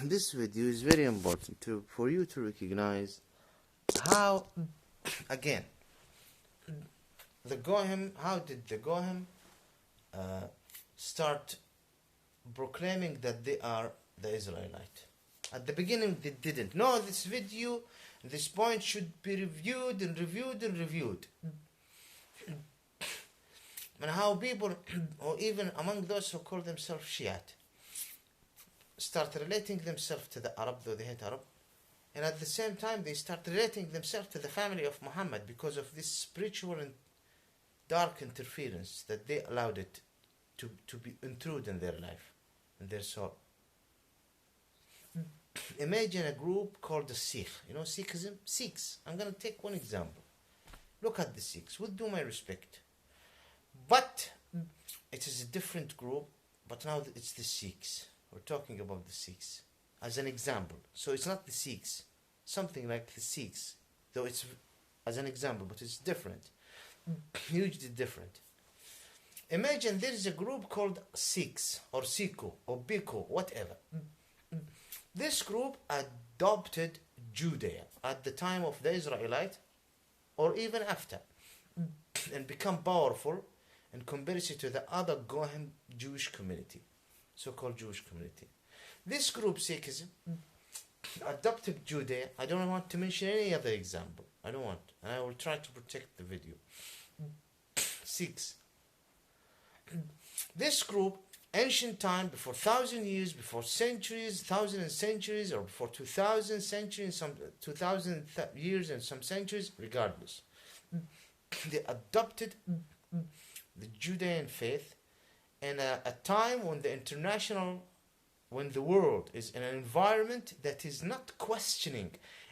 this video is very important for you to recognize how, again, how did the Goyim start proclaiming that they are the Israelite. At the beginning they didn't. No, this point should be reviewed and reviewed and reviewed. And how people, or even among those who call themselves Shiite, start relating themselves to the Arab, though they hate Arab, and at the same time they start relating themselves to the family of Mohammed because of this spiritual and dark interference that they allowed it to be intrude in their life, in their soul. Imagine a group called the Sikh. You know Sikhism? Sikhs. I'm going to take one example. Look at the Sikhs, with due my respect. But it is a different group, but now it's the Sikhs. We're talking about the Sikhs as an example. So it's not the Sikhs, something like the Sikhs, though it's as an example, but it's different, hugely different. Imagine there is a group called Sikhs, or Sikho, or Biko, whatever. This group adopted Judea at the time of the Israelite, or even after, and become powerful in comparison to the other Goyim Jewish community, so-called Jewish community. This group, Sikhism, adopted Judea. I don't want to mention any other example. I don't want. And I will try to protect the video. Sikhs. This group, ancient time, before 1,000 years, before centuries, 1,000 centuries, or before 2,000 centuries, some 2,000 years and some centuries, regardless, they adopted the Judean faith in a time when when the world is in an environment that is not questioning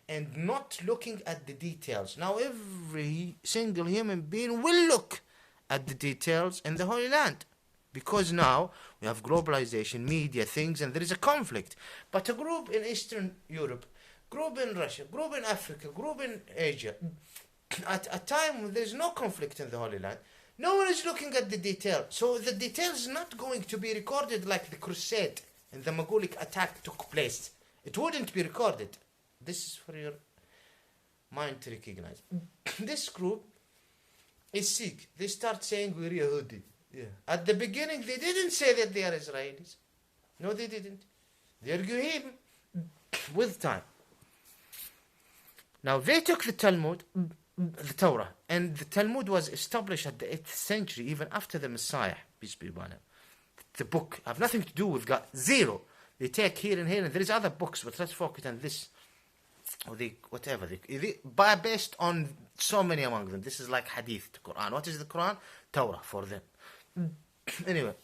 and not looking at the details. Now every single human being will look at the details in the Holy Land, because now we have globalization, media, things, and there is a conflict. But a group in Eastern Europe, group in Russia, group in Africa, group in Asia, at a time when there is no conflict in the Holy Land, no one is looking at the detail. So the detail is not going to be recorded like the crusade and the Moghulic attack took place. It wouldn't be recorded. This is for your mind to recognize. This group is Sikh. They start saying we're Yehudi. Yeah. At the beginning, they didn't say that they are Israelis. No, they didn't. They are Goyim with time. Now, they took the Talmud, the Torah, and the Talmud was established at the 8th century, even after the Messiah, peace be upon him. The book have nothing to do with God. Zero. They take here and here, and there is other books, but let's focus on this. Or whatever. Based on so many among them. This is like Hadith, the Quran. What is the Quran? Torah for them. Anyway,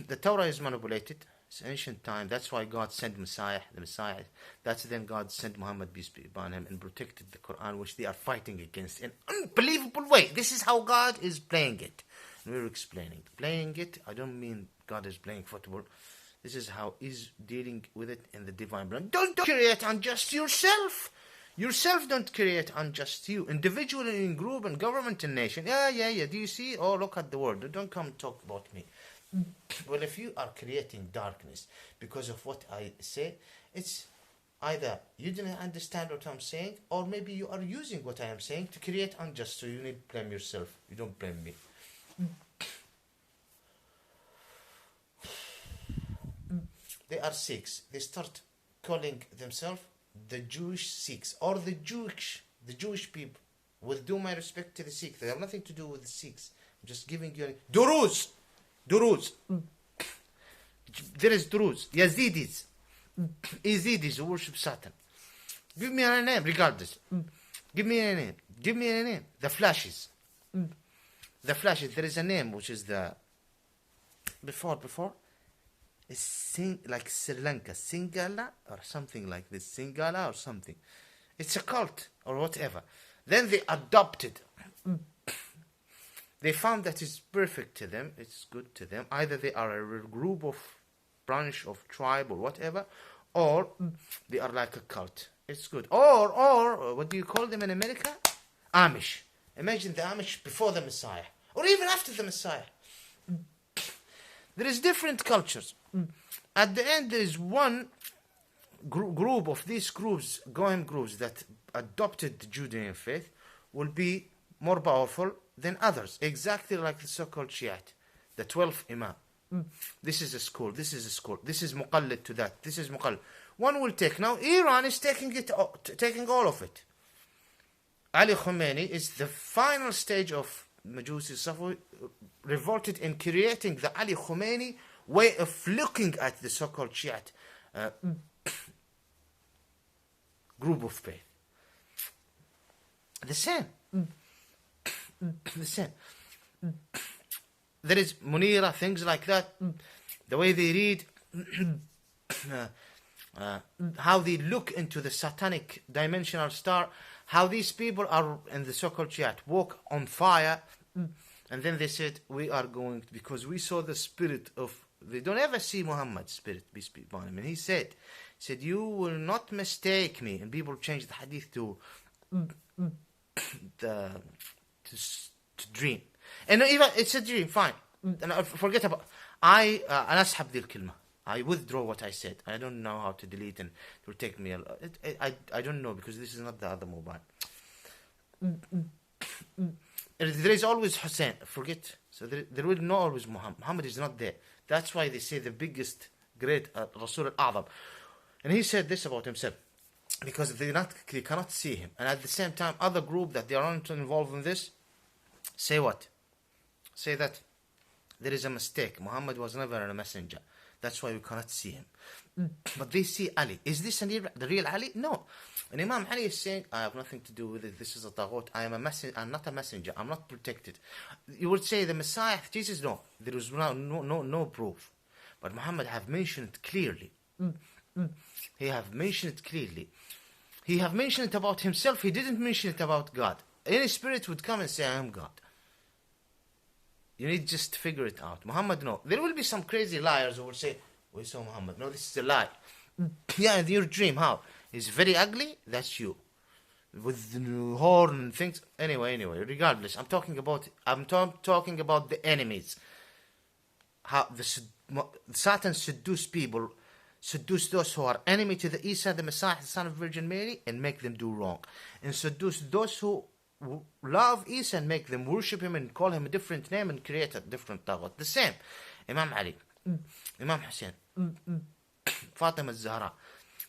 the Torah is manipulated. It's ancient time. That's why God sent the Messiah. That's then God sent Mohammed, peace be upon him, and protected the Quran, which they are fighting against in an unbelievable way. This is how God is playing it. And we're explaining. Playing it, I don't mean God is playing football. This is how he's dealing with it in the divine plan. Don't create unjust yourself. Yourself don't create unjust you. Individually, in group, and government, and nation. Yeah. Do you see? Oh, look at the world. Don't come and talk about me. Well, if you are creating darkness because of what I say, it's either you didn't understand what I'm saying, or maybe you are using what I am saying to create unjust. So you need to blame yourself. You don't blame me. They are Sikhs. They start calling themselves the Jewish Sikhs, or the Jewish people. With due my respect to the Sikhs, they have nothing to do with the Sikhs. I'm just giving you Duruz. There is Duruz. Yazidis who worship Satan. Give me a name, regardless. Give me a name. The Flashes. There is a name which is the before. It's like Sri Lanka, Singala, or something like this. Singala or something. It's a cult or whatever. Then they adopted. They found that it's perfect to them. It's good to them. Either they are a group of branch of tribe or whatever, or they are like a cult. It's good. Or what do you call them in America? Amish. Imagine the Amish before the Messiah, or even after the Messiah. There is different cultures. At the end, there is one group of these groups, Goyim groups, that adopted the Judean faith will be more powerful than others. Exactly like the so-called Shiite, the 12th Imam. This is a school, this is a school, this is muqallid to that, this is muqallid. One will take. Now Iran is taking all of it. Ali Khomeini is the final stage of Majusi Safawi, revolted in creating the Ali Khomeini way of looking at the so-called Shiite group of faith. The same. The same. There is Munira, things like that. The way they read, how they look into the satanic dimensional star, how these people are in the so-called Shiite walk on fire, and then they said, we are going, because we saw the spirit of, they don't ever see Muhammad's spirit, peace be upon him. And he said, you will not mistake me. And people change the hadith to dream. And even it's a dream, fine. And I forget about I أسحب ذي الكلمة. I withdraw what I said. I don't know how to delete, and it will take me I don't know, because this is not the other mobile. There is always Hussein. Forget. So there will not always Muhammad. Muhammad is not there. That's why they say the biggest, great Rasul al-A'zam. And he said this about himself, because they cannot see him. And at the same time, other group that they are not involved in this, say what? Say that there is a mistake. Muhammad was never a messenger. That's why we cannot see him. But they see Ali. Is this the real Ali? No. And Imam Ali is saying, I have nothing to do with it. This is a taghut. I am a messenger. I'm not a messenger. I'm not protected. You would say the Messiah, Jesus, no. There is no proof. But Muhammad have mentioned it clearly. He have mentioned it clearly. He have mentioned it about himself. He didn't mention it about God. Any spirit would come and say, I am God. You need just to figure it out. Muhammad, no. There will be some crazy liars who will say, we saw Muhammad. No, this is a lie. Yeah, in your dream, how? He's very ugly? That's you. With the horn and things. Anyway, regardless. I'm talking about the enemies. How Satan seduce people, seduce those who are enemy to the Isa, the Messiah, the son of Virgin Mary, and make them do wrong. And seduce those who love Isa and make them worship him and call him a different name and create a different taghut. The same. Imam Ali, Imam Hussein, Fatima al-Zahra.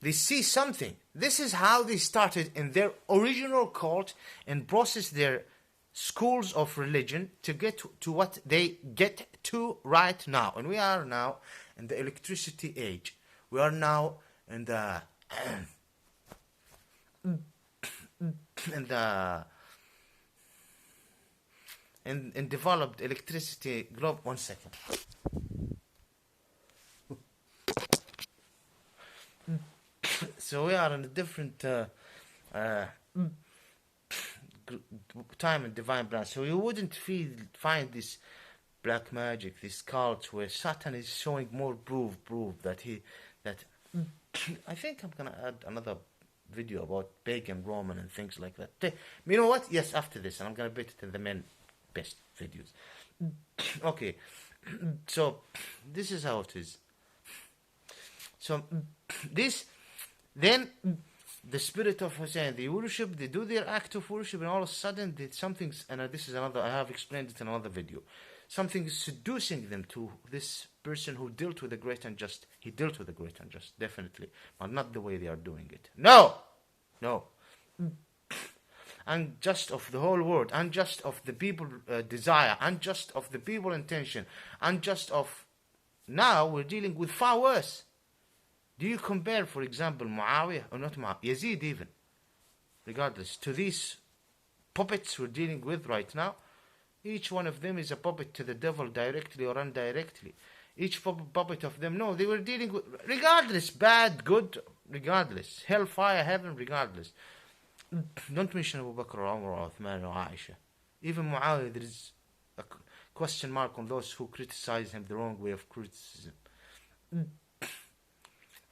They see something. This is how they started in their original cult and processed their schools of religion to get to what they get to right now. And we are now in the electricity age. We are now in the in developed electricity globe. 1 second. So we are in a different time and divine plan. So you wouldn't find this black magic, this cult where Satan is showing more proof that I think I'm gonna add another video about pagan Roman and things like that. You know what? Yes, after this, and I'm gonna put it in the main best videos. Okay, so this is how it is. So this, then the spirit of Hussein, they worship, they do their act of worship, and all of a sudden something's, and this is another, I have explained it in another video, something is seducing them to this person who dealt with the great and just. He dealt with the great and just, definitely, but not the way they are doing it. No. Unjust of the whole world, unjust of the people desire, unjust of the people intention, unjust of. Now we're dealing with far worse. Do you compare, for example, Muawiyah, or not Muawiyah, Yazid even, regardless, to these puppets we're dealing with right now? Each one of them is a puppet to the devil, directly or indirectly. Each puppet of them, no, they were dealing with, regardless, bad, good, regardless, hellfire, heaven, regardless. Don't mention Abu Bakr or Umar or Uthman or Aisha. Even Muawiyah, there is a question mark on those who criticize him the wrong way of criticism.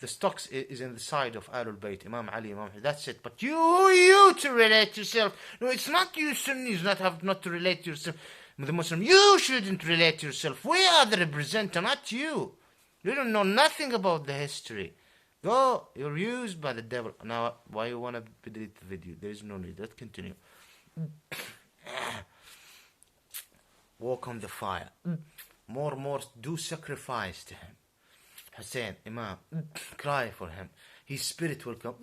The stocks is in the side of Ahlul Bayt, Imam Ali, Imam. That's it. But you to relate yourself. No, it's not you Sunnis not to relate yourself with the Muslim. You shouldn't relate yourself. We are the representative, not you. You don't know nothing about the history. Go, you're used by the devil. Now, why you want to delete the video? There is no need. Let's continue. Walk on the fire. More, do sacrifice to him. Hussein, Imam, cry for him. His spirit will come.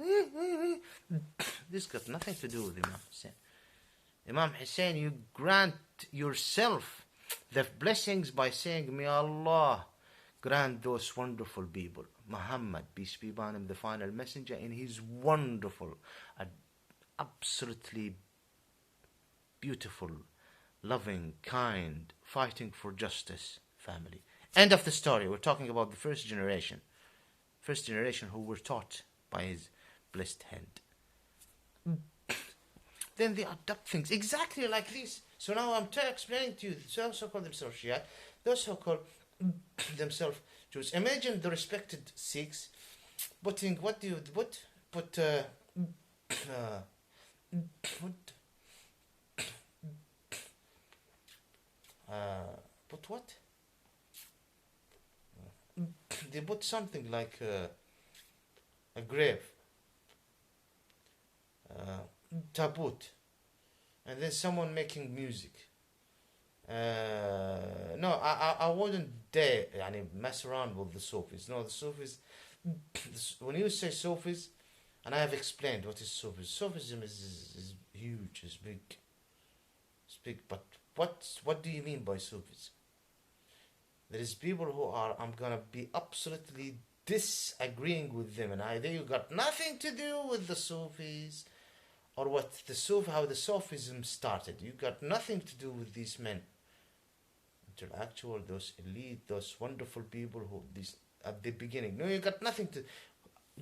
This got nothing to do with Imam Hussein. Imam Hussein, you grant yourself the blessings by saying, may Allah grant those wonderful people. Muhammad, peace be upon him, the final messenger, and his wonderful, absolutely beautiful, loving, kind, fighting for justice family. End of the story. We're talking about the first generation. First generation who were taught by his blessed hand. Then they adopt things exactly like this. So now I'm explaining to you, those who call themselves Shia, those who call themselves Jews. Imagine the respected Sikhs putting, what do you put? Put what? They put something like a grave, tabut, and then someone making music. No, I wouldn't dare mess around with the Sufis. No, the Sufis, when you say Sufis, and I have explained what is Sufism. Sufism is huge, is big. It's big, but what do you mean by Sufism? There is people who are, I'm gonna be absolutely disagreeing with them, and either you got nothing to do with the Sufis, or how the Sufism started. You got nothing to do with these men. Intellectual, those elite, those wonderful people who at the beginning. No, you got nothing to.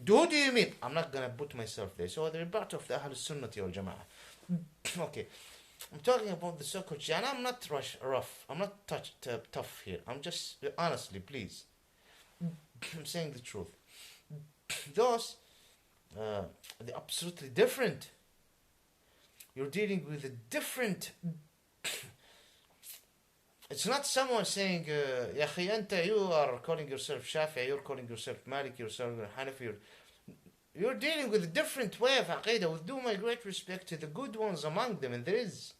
Who do you mean? I'm not gonna put myself there. So they're part of the Ahlul Sunnati wal Jama'ah. Okay. I'm talking about the so-called Shia, and I'm not rough. I'm not tough here. I'm just, honestly, please. I'm saying the truth. Those, they're absolutely different. You're dealing with a different... It's not someone saying, Ya akhi, anta, you are calling yourself Shafi'i, you're calling yourself Maliki, you're calling yourself Hanafi. You're dealing with a different way of Aqidah, with due my great respect to the good ones among them, and there is.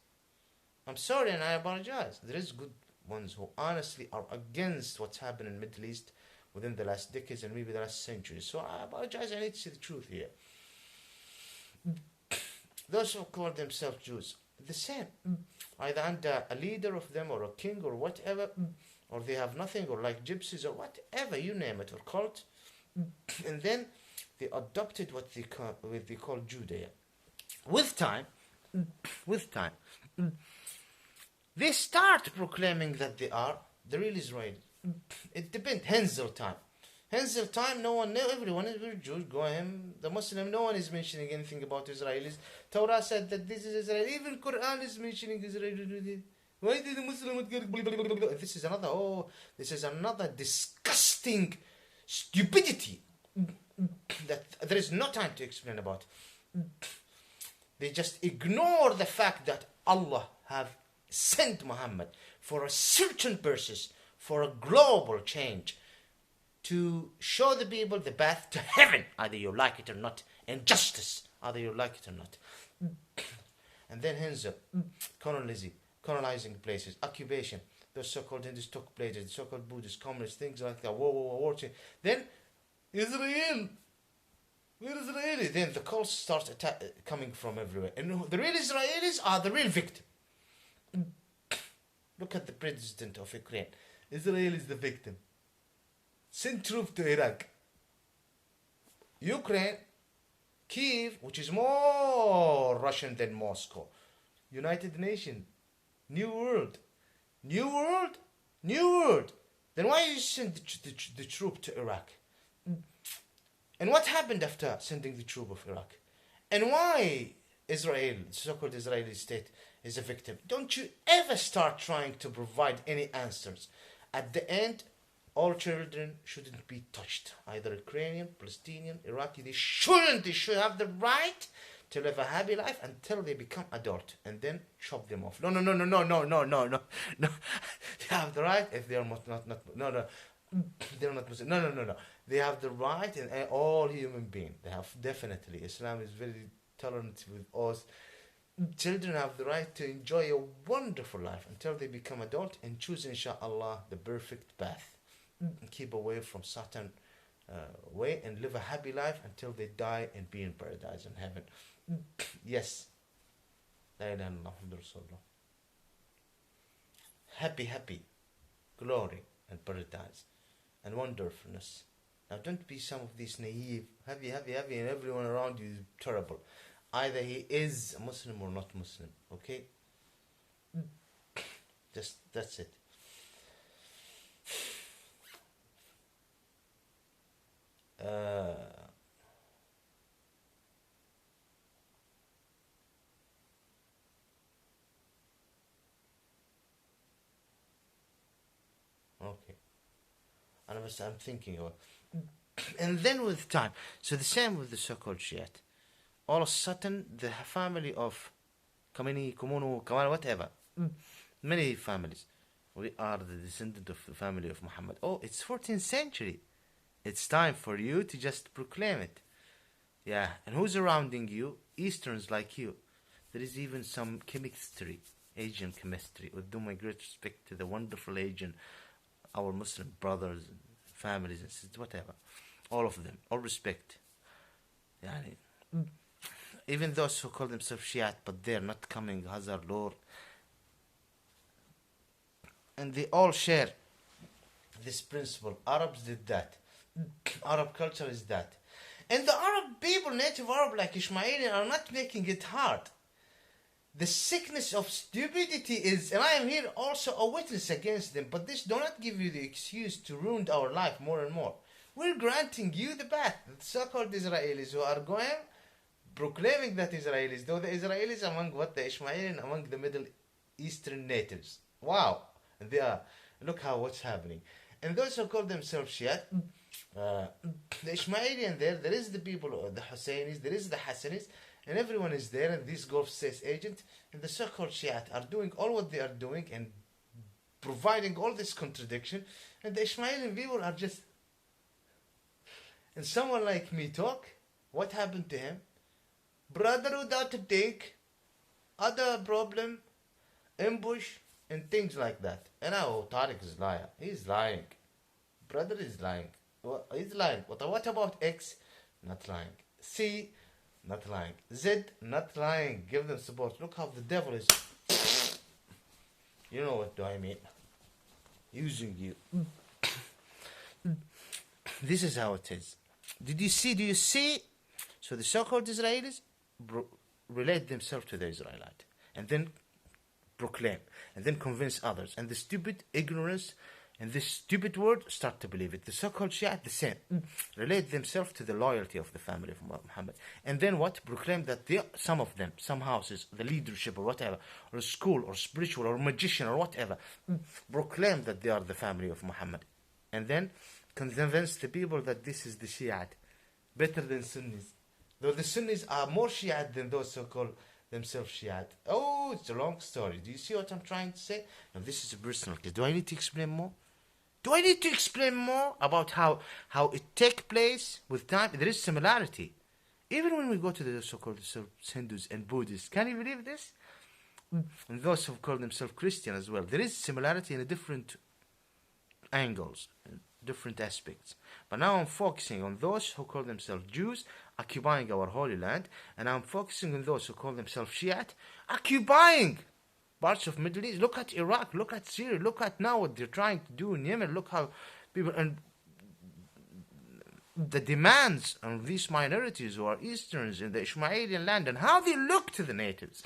I'm sorry and I apologize. There is good ones who honestly are against what's happened in the Middle East within the last decades and maybe the last centuries. So I apologize, I need to see the truth here. Those who call themselves Jews, the same. Either under a leader of them or a king or whatever, or they have nothing, or like gypsies or whatever, you name it, or cult. And then they adopted what they call Judea. With time, they start proclaiming that they are the real Israelis. It depends. Henzil time, no one knew. Everyone is very Jews. Go him, the Muslim. No one is mentioning anything about Israelis. Torah said that this is Israel. Even Quran is mentioning Israel. Why did the Muslim get? This is another disgusting stupidity that there is no time to explain about. They just ignore the fact that Allah have sent Muhammad for a certain purpose, for a global change, to show the people the path to heaven, either you like it or not, and justice, either you like it or not. And then hence colonizing places, occupation, those so-called Hindus took places, so-called Buddhists, communists, things like that, war. Then Israel. We're Israeli. Then the calls start coming from everywhere. And the real Israelis are the real victim. Look at the president of Ukraine. Israel is the victim. Send troops to Iraq. Ukraine, Kiev, which is more Russian than Moscow. United Nations. New World. Then why you send the troop to Iraq? And what happened after sending the troop of Iraq? And why Israel, the so-called Israeli state, is a victim? Don't you ever start trying to provide any answers. At the end, all children shouldn't be touched. Either Ukrainian, Palestinian, Iraqi. They should have the right to live a happy life until they become adult. And then chop them off. No. They have the right if they are not. No. They're not Muslim. No, no, no, no. They have the right, and all human beings. They have definitely. Islam is very tolerant with us. Children have the right to enjoy a wonderful life until they become adult and choose, inshallah, the perfect path. Keep away from Satan way and live a happy life until they die and be in paradise and heaven. Yes. La ilaha illallah Muhammadur Rasulullah. Happy, happy, glory and paradise and wonderfulness. Now don't be some of these naive, heavy, and everyone around you is terrible. Either he is a Muslim or not Muslim, okay? Just, that's it. Okay. And I'm thinking about, and then with time, so the same with the so-called Shiite. All of a sudden, the family of Kamini, Kumunu, Kamal, whatever, many families, we are the descendant of the family of Muhammad. Oh, it's 14th century. It's time for you to just proclaim it. Yeah, and who's surrounding you? Easterns like you. There is even some chemistry, Asian chemistry. With due my great respect to the wonderful Asian, our Muslim brothers, and families, and sisters, whatever. All of them, all respect. Yeah, even those who call themselves Shiite, but they're not coming Hazar Lord. And they all share this principle. Arabs did that. Arab culture is that. And the Arab people, native Arab like Ishmaeli, are not making it hard. The sickness of stupidity is, and I am here also a witness against them, but this do not give you the excuse to ruin our life more and more. We're granting you the path. The so-called Israelis who are going, proclaiming that Israelis, though the Israelis among what? The Ishmaeli among the Middle Eastern natives. Wow. And they are, look how what's happening. And those who call themselves Shiite, the Ishmaelian there is the people, the Husseinis, there is the Hassanis, and everyone is there, and these Gulf States agents, and the so-called Shiite are doing all what they are doing and providing all this contradiction, and the Ishmaelian people are just, and someone like me talk, what happened to him? Brother without a dick, other problem, ambush, and things like that. And now Tariq is liar. He's lying. Brother is lying. He's lying. What about X? Not lying. C? Not lying. Z? Not lying. Give them support. Look how the devil is. You know what do I mean? Using you. This is how it is. Do you see? So the so-called Israelis relate themselves to the Israelite. And then proclaim. And then convince others. And the stupid ignorance and this stupid word start to believe it. The so-called Shiite, the same. Relate themselves to the loyalty of the family of Muhammad. And then what? Proclaim that some of them, some houses, the leadership or whatever, or a school or spiritual or magician or whatever, proclaim that they are the family of Muhammad. And then convince the people that this is the Shiite. Better than Sunnis. Though the Sunnis are more Shiite than those so-called themselves Shiite. Oh, it's a long story. Do you see what I'm trying to say? Now, this is a personal case. Do I need to explain more? Do I need to explain more about how it takes place with time? There is similarity. Even when we go to the so-called Hindus and Buddhists, can you believe this? And those who call themselves Christian as well. There is similarity in a different angles, different aspects. But now I'm focusing on those who call themselves Jews, occupying our Holy Land, and I'm focusing on those who call themselves Shiite, occupying parts of Middle East. Look at Iraq, look at Syria, look at now what they're trying to do in Yemen. Look how people, and the demands of these minorities who are Easterns in the Ishmaelian land, and how they look to the natives.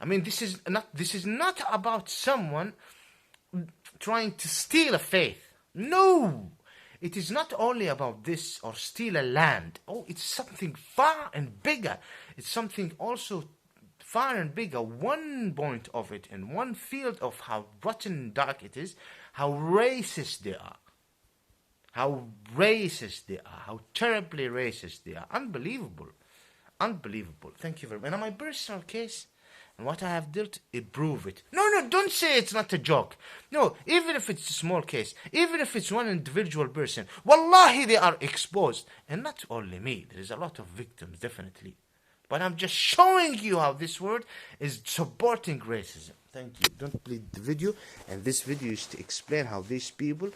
I mean, this is not about someone trying to steal a faith. No! It is not only about this or steal a land. Oh, it's something far and bigger. It's something also far and bigger. One point of it in one field of how rotten and dark it is, how racist they are. How racist they are. How terribly racist they are. Unbelievable. Unbelievable. Thank you very much. And on my personal case, And what I have dealt, prove it. No, don't say it's not a joke. No, even if it's a small case, even if it's one individual person, wallahi they are exposed. And not only me, there is a lot of victims, definitely. But I'm just showing you how this word is supporting racism. Thank you. Don't play the video. And this video is to explain how these people,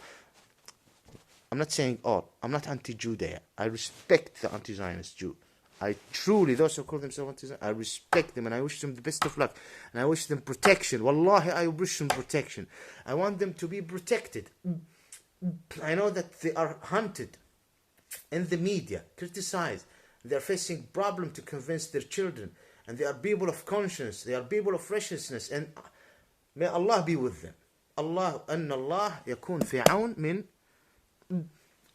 I'm not saying all, I'm not anti-Judea. I respect the anti-Zionist Jew. I truly, those who call themselves anti-Zionist, I respect them and I wish them the best of luck. And I wish them protection. Wallahi, I wish them protection. I want them to be protected. I know that they are hunted in the media, criticized. They are facing problem to convince their children. And they are people of conscience. They are people of righteousness. And may Allah be with them. Allah, أن الله يكون في عون من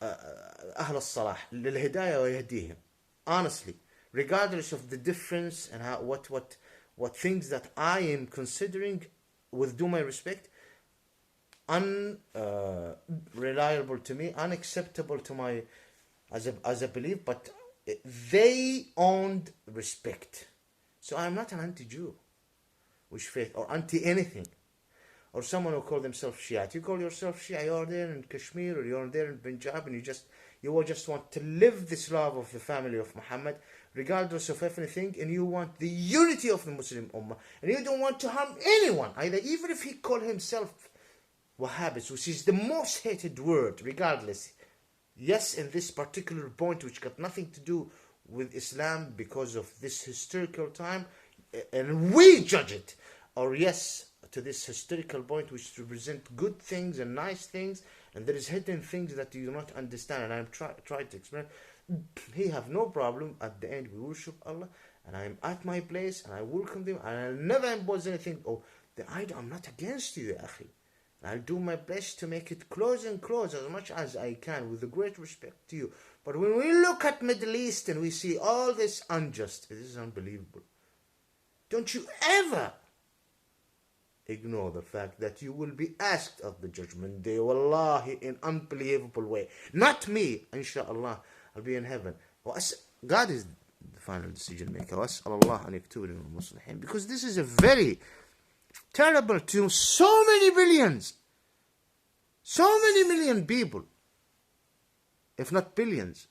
أهل الصلاح للهداية ويهديهم. Honestly, regardless of the difference and how, what things that I am considering, with due my respect, unreliable to me, unacceptable to my as a belief, but they owned respect. So I'm not an anti-Jew, which faith, or anti-anything, or someone who call themselves Shia. You call yourself Shia, you're there in Kashmir, or you're there in Punjab, and you will just want to live this love of the family of Muhammad, regardless of everything, and you want the unity of the Muslim Ummah, and you don't want to harm anyone, either, even if he call himself Wahhabis, which is the most hated word, regardless. Yes, in this particular point, which got nothing to do with Islam because of this historical time, and we judge it, or yes, to this historical point which represent good things and nice things, and there is hidden things that you do not understand, and I'm trying to explain. He have no problem. At the end, we worship Allah, and I'm at my place, and I welcome them, and I'll never impose anything. Oh, I'm not against you, akhi. I'll do my best to make it close and close as much as I can, with a great respect to you. But when we look at Middle East and we see all this unjust, this is unbelievable. Don't you ever ignore the fact that you will be asked of the judgment day, wallahi, in unbelievable way. Not me, inshallah, I'll be in heaven. God is the final decision maker. Because this is a very terrible to so many billions, so many million people, if not billions.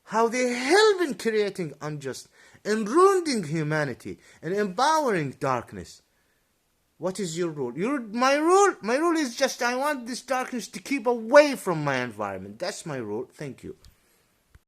How they help in creating unjust and ruining humanity and empowering darkness. What is your rule? My rule is just I want this darkness to keep away from my environment. That's my rule. Thank you.